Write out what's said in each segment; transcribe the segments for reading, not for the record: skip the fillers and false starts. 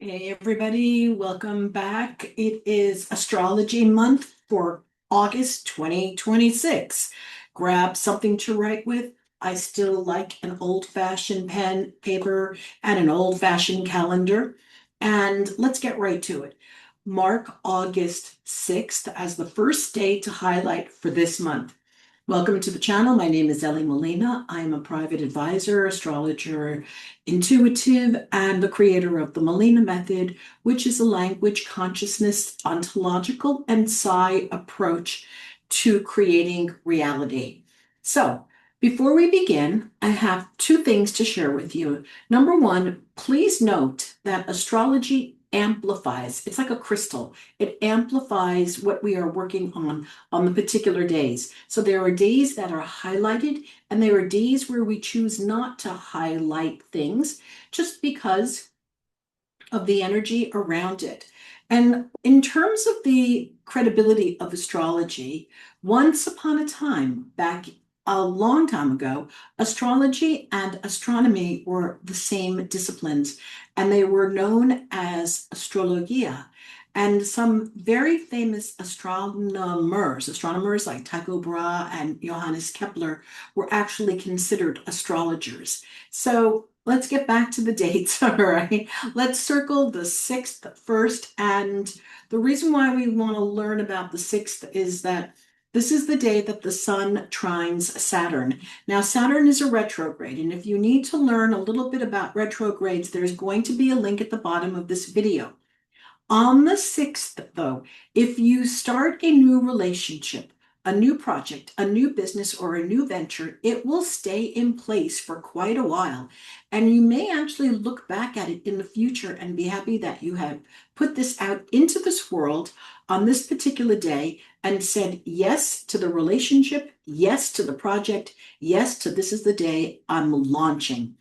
Hey everybody, welcome back. It is astrology month for August 2026. Grab something to write with. I still like an old-fashioned pen, paper, and an old-fashioned calendar. And let's get right to it. Mark August 6th as the first day to highlight for this month. Welcome to the channel. My name is Ellie Molina. I am a private advisor, astrologer, intuitive, and the creator of the Molina method, which is a language, consciousness, ontological, and psi approach to creating reality. So, before we begin, I have two things to share with you. Number one, please note that astrology amplifies, it's like a crystal. It amplifies what we are working on the particular days. So there are days that are highlighted, and there are days where we choose not to highlight things just because of the energy around it. And in terms of the credibility of astrology, once upon a time, back a long time ago, astrology and astronomy were the same disciplines, and they were known as astrologia. And some very famous astronomers like Tycho Brahe and Johannes Kepler, were actually considered astrologers. So let's get back to the dates, all right? Let's circle the 6th first. And the reason why we want to learn about the 6th is that this is the day that the sun trines Saturn. Now, Saturn is a retrograde, and if you need to learn a little bit about retrogrades, there's going to be a link at the bottom of this video. On the 6th, though, if you start a new relationship, a new project, a new business, or a new venture, it will stay in place for quite a while. And you may actually look back at it in the future and be happy that you have put this out into this world on this particular day and said yes to the relationship, yes to the project, yes to this is the day I'm launching.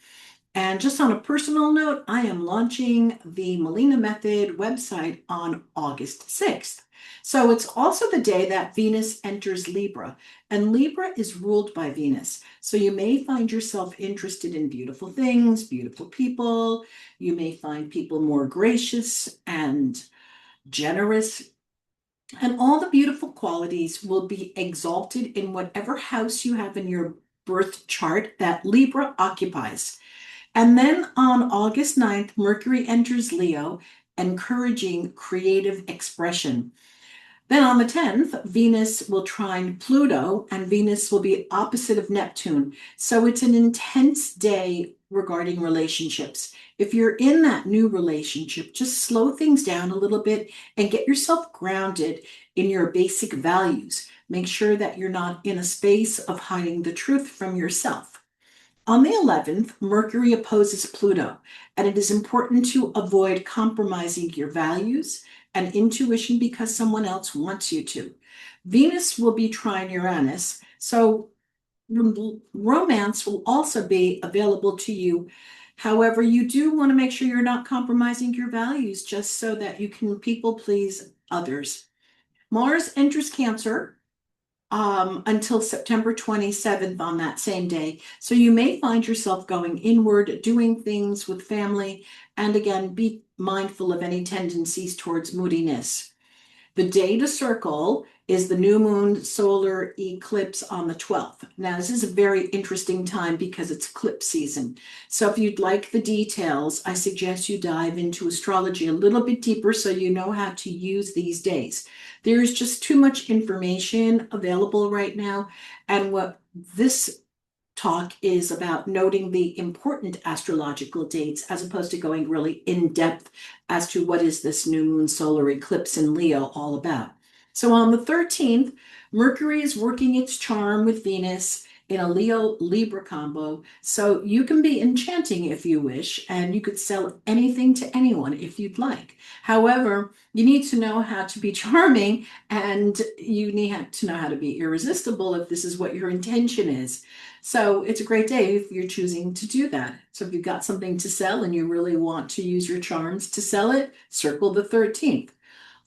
And just on a personal note, I am launching the Molina Method website on August 6th. So it's also the day that Venus enters Libra, and Libra is ruled by Venus. So you may find yourself interested in beautiful things, beautiful people. You may find people more gracious and generous. And all the beautiful qualities will be exalted in whatever house you have in your birth chart that Libra occupies. And then on August 9th, Mercury enters Leo, encouraging creative expression. Then on the 10th, Venus will trine Pluto, and Venus will be opposite of Neptune. So it's an intense day regarding relationships. If you're in that new relationship, just slow things down a little bit and get yourself grounded in your basic values. Make sure that you're not in a space of hiding the truth from yourself. On the 11th, Mercury opposes Pluto, and it is important to avoid compromising your values and intuition because someone else wants you to. Venus will be trine Uranus, so romance will also be available to you. However, you do want to make sure you're not compromising your values just so that you can people please others. Mars enters Cancer until September 27th on that same day. So you may find yourself going inward, doing things with family, and again, be mindful of any tendencies towards moodiness. The day to circle is the new moon solar eclipse on the 12th. Now, this is a very interesting time because it's eclipse season. So if you'd like the details, I suggest you dive into astrology a little bit deeper so you know how to use these days. There's just too much information available right now. And what this talk is about noting the important astrological dates as opposed to going really in depth as to what is this new moon solar eclipse in Leo all about. So on the 13th, Mercury is working its charm with Venus in a Leo Libra combo. So you can be enchanting if you wish, and you could sell anything to anyone if you'd like. However, you need to know how to be charming, and you need to know how to be irresistible if this is what your intention is. So it's a great day if you're choosing to do that. So if you've got something to sell and you really want to use your charms to sell it, circle the 13th.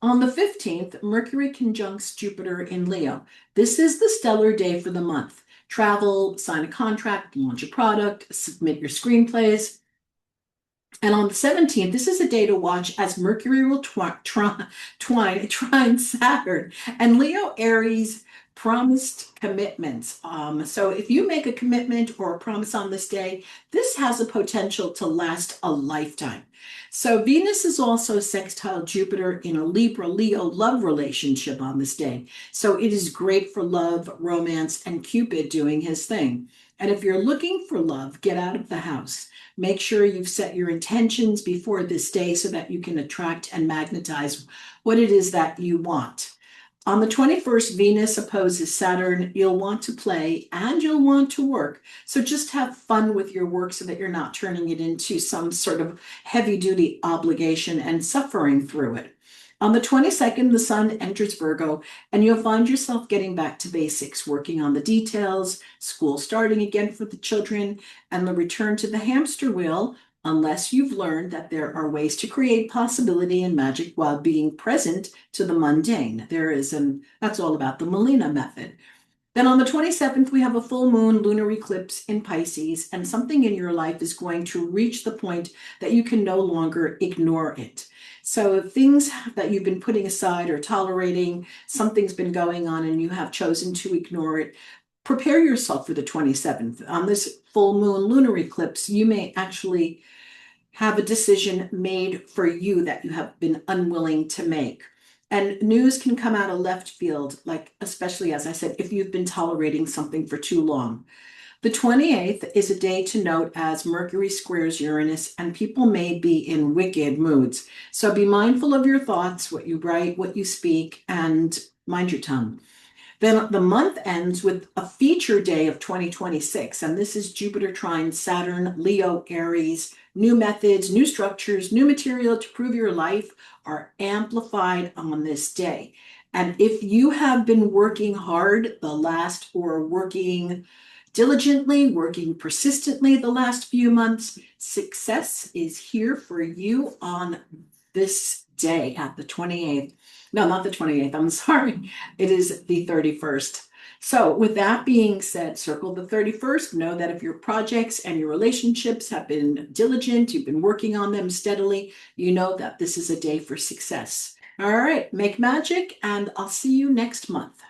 On the 15th, Mercury conjuncts Jupiter in Leo. This is the stellar day for the month. Travel, sign a contract, launch a product, submit your screenplays. And on the 17th, this is a day to watch as Mercury will trine Saturn and Leo Aries promised commitments. So if you make a commitment or a promise on this day, this has a potential to last a lifetime. So Venus is also sextile Jupiter in a Libra Leo love relationship on this day. So it is great for love, romance, and Cupid doing his thing. And if you're looking for love, get out of the house. Make sure you've set your intentions before this day so that you can attract and magnetize what it is that you want. On the 21st, Venus opposes Saturn. You'll want to play and you'll want to work. So just have fun with your work so that you're not turning it into some sort of heavy duty obligation and suffering through it. On the 22nd, the sun enters Virgo, and you'll find yourself getting back to basics, working on the details, school starting again for the children, and the return to the hamster wheel, unless you've learned that there are ways to create possibility and magic while being present to the mundane. That's all about the Molina method. Then on the 27th, we have a full moon lunar eclipse in Pisces, and something in your life is going to reach the point that you can no longer ignore it. So if things that you've been putting aside or tolerating, something's been going on and you have chosen to ignore it, prepare yourself for the 27th. On this full moon lunar eclipse, you may actually have a decision made for you that you have been unwilling to make. And news can come out of left field, like especially, as I said, if you've been tolerating something for too long. The 28th is a day to note as Mercury squares Uranus, and people may be in wicked moods. So be mindful of your thoughts, what you write, what you speak, and mind your tongue. Then the month ends with a feature day of 2026, and this is Jupiter trine Saturn, Leo, Aries. New methods, new structures, new material to prove your life are amplified on this day. And if you have been working hard or working diligently, working persistently the last few months, success is here for you on this day at the 28th. No, not the 28th. I'm sorry. It is the 31st. So with that being said, circle the 31st. Know that if your projects and your relationships have been diligent, you've been working on them steadily, you know that this is a day for success. All right, make magic, and I'll see you next month.